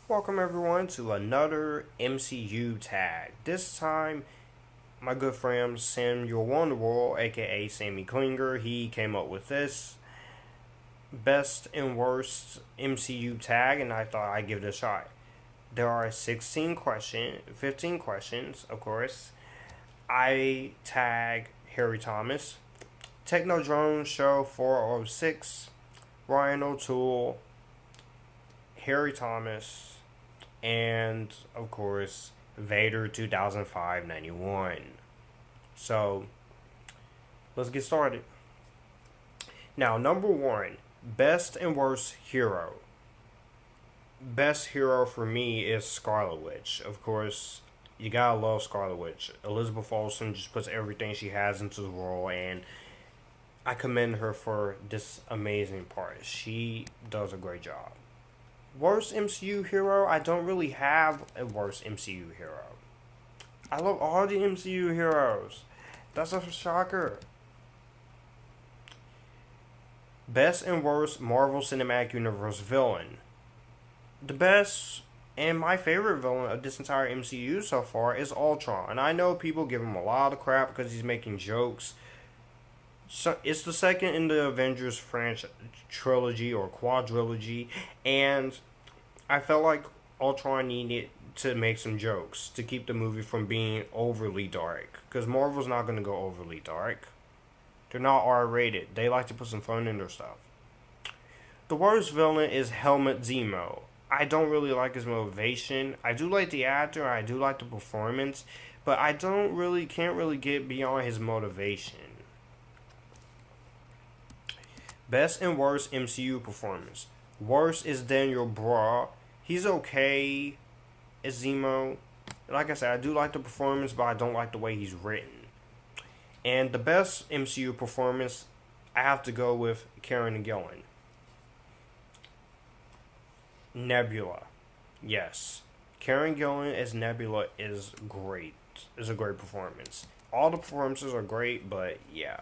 Welcome everyone to another MCU Tag. This time, my good friend Samuel Wonderworld, aka Sammy Klinger, he came up with this best and worst MCU tag, and I thought I'd give it a shot. There are 15 questions, of course. I tag Harry Thomas, Techno Drone Show 406, Ryan O'Toole, Harry Thomas, and of course Vader 2005-91. So let's get started. Now, number one, best and worst hero. Best hero for me is Scarlet Witch. Of course, you gotta love Scarlet Witch. Elizabeth Olsen just puts everything she has into the role, and I commend her for this amazing part. She does a great job. Worst MCU hero, I don't really have a worst MCU hero. I love all the MCU heroes. That's a shocker. Best and worst Marvel Cinematic Universe villain. The best and my favorite villain of this entire MCU so far is Ultron. And I know people give him a lot of crap because he's making jokes. So it's the second in the Avengers franchise trilogy or quadrilogy, and I felt like Ultron needed to make some jokes to keep the movie from being overly dark, because Marvel's not going to go overly dark. They're not R-rated. They like to put some fun in their stuff. The worst villain is Helmut Zemo. I don't really like his motivation. I do like the actor, I do like the performance, but I can't really get beyond his motivation. Best and worst MCU performance. Worst is Daniel Brühl. He's okay as Zemo. Like I said, I do like the performance, but I don't like the way he's written. And the best MCU performance, I have to go with Karen Gillan. Nebula. Yes. Karen Gillan as Nebula is great. Is a great performance. All the performances are great, but yeah.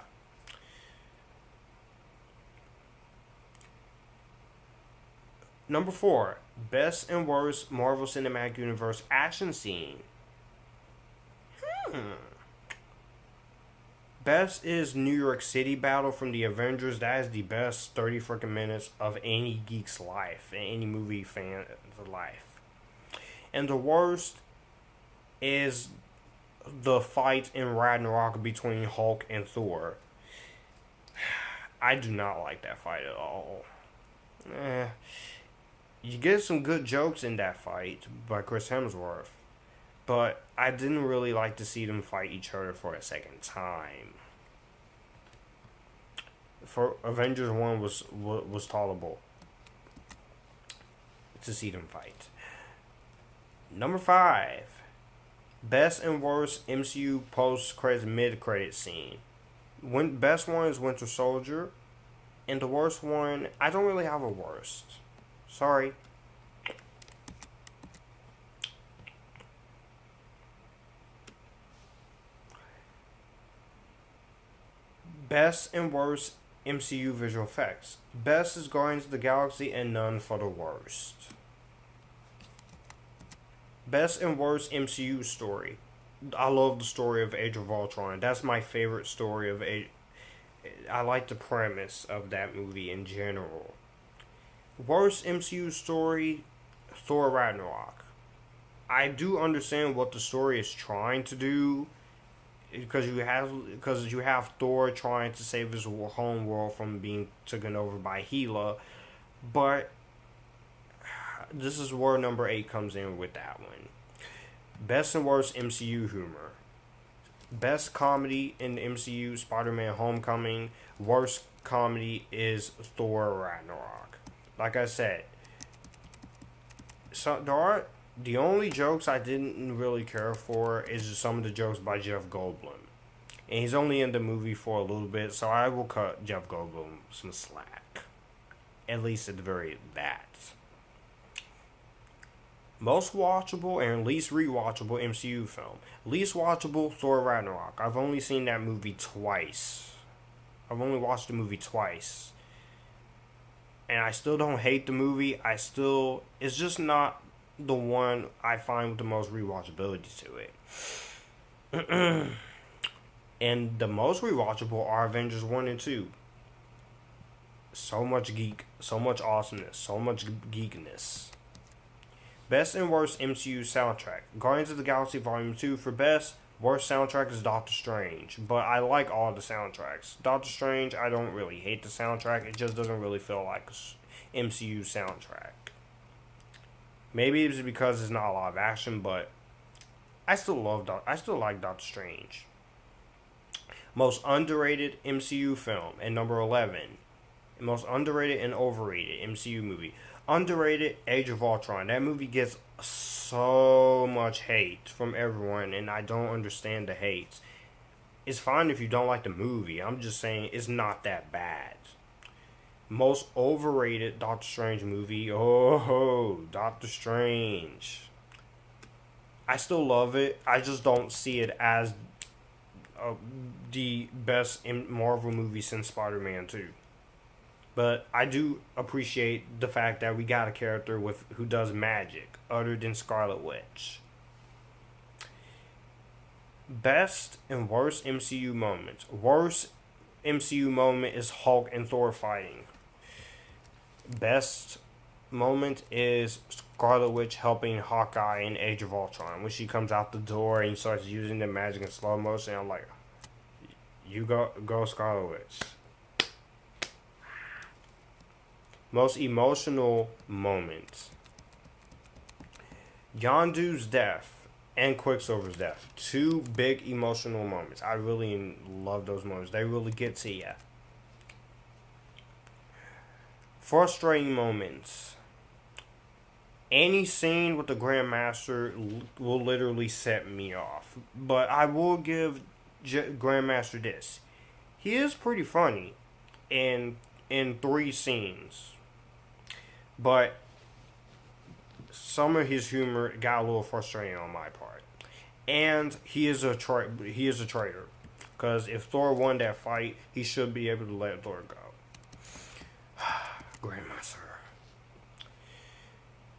Number 4, best and worst Marvel Cinematic Universe action scene. Best is New York City battle from the Avengers. That is the best 30 freaking minutes of any geek's life, any movie fan's life. And the worst is the fight in Ragnarok between Hulk and Thor. I do not like that fight at all. You get some good jokes in that fight by Chris Hemsworth, but I didn't really like to see them fight each other for a second time. For Avengers 1 was tolerable to see them fight. Number 5, best and worst MCU post-credit mid-credit scene. Best one is Winter Soldier, and the worst one, I don't really have a worst. Sorry. Best and worst MCU visual effects. Best is Guardians of the Galaxy, and none for the worst. Best and worst MCU story. I love the story of Age of Ultron. That's my favorite story of Age. I like the premise of that movie in general. Worst MCU story, Thor Ragnarok. I do understand what the story is trying to do, because you have Thor trying to save his home world from being taken over by Hela, but this is where number 8 comes in with that one. Best and worst MCU humor. Best comedy in the MCU, Spider-Man Homecoming. Worst comedy is Thor Ragnarok. Like I said, the only jokes I didn't really care for is just some of the jokes by Jeff Goldblum. And he's only in the movie for a little bit, so I will cut Jeff Goldblum some slack. At least at the very that. Most watchable and least rewatchable MCU film. Least watchable, Thor Ragnarok. I've only seen that movie twice. I've only watched the movie twice. And I still don't hate the movie. It's just not the one I find with the most rewatchability to it. And the most rewatchable are Avengers 1 and 2. So much geek, so much awesomeness, so much geekness. Best and worst MCU soundtrack. Guardians of the Galaxy Volume 2 for best. Worst soundtrack is Doctor Strange. But I like all the soundtracks. Doctor Strange, I don't really hate the soundtrack. It just doesn't really feel like an MCU soundtrack. Maybe it's because it's not a lot of action, but I still like Doctor Strange. Most underrated MCU film at number 11. Most underrated and overrated MCU movie. Underrated, Age of Ultron. That movie gets so much hate from everyone, and I don't understand the hate. It's fine if you don't like the movie. I'm just saying it's not that bad. Most overrated Doctor Strange movie. Oh, Doctor Strange. I still love it. I just don't see it as the best Marvel movie since Spider-Man 2. But I do appreciate the fact that we got a character who does magic, other than Scarlet Witch. Best and worst MCU moments. Worst MCU moment is Hulk and Thor fighting. Best moment is Scarlet Witch helping Hawkeye in Age of Ultron. When she comes out the door and starts using the magic in slow motion, I'm like, you go Scarlet Witch. Most emotional moments. Yondu's death and Quicksilver's death. Two big emotional moments. I really love those moments. They really get to you. Frustrating moments. Any scene with the Grandmaster will literally set me off. But I will give Grandmaster this. He is pretty funny in 3 scenes. But some of his humor got a little frustrating on my part. And he is a traitor. Because if Thor won that fight, he should be able to let Thor go. Grandmaster.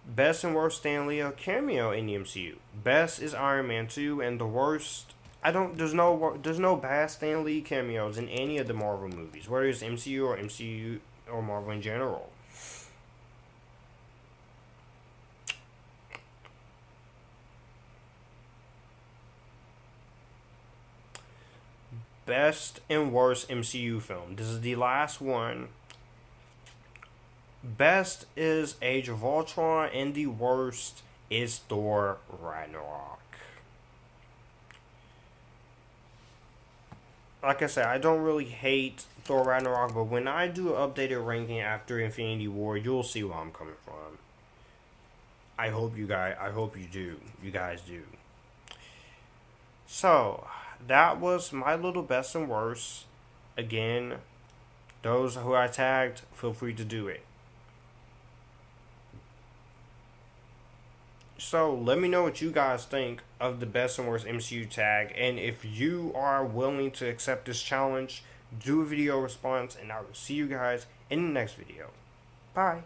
Best and worst Stan Lee cameo in the MCU. Best is Iron Man 2, and the worst, there's no bad Stan Lee cameos in any of the Marvel movies, whether it's MCU or Marvel in general. Best and worst MCU film. This is the last one. Best is Age of Ultron, and the worst is Thor Ragnarok. Like I said, I don't really hate Thor Ragnarok, but when I do an updated ranking after Infinity War, you'll see where I'm coming from. I hope you guys do. So, that was my little best and worst. Again, those who I tagged, feel free to do it. So, let me know what you guys think of the best and worst MCU tag. And if you are willing to accept this challenge, do a video response. And I will see you guys in the next video. Bye.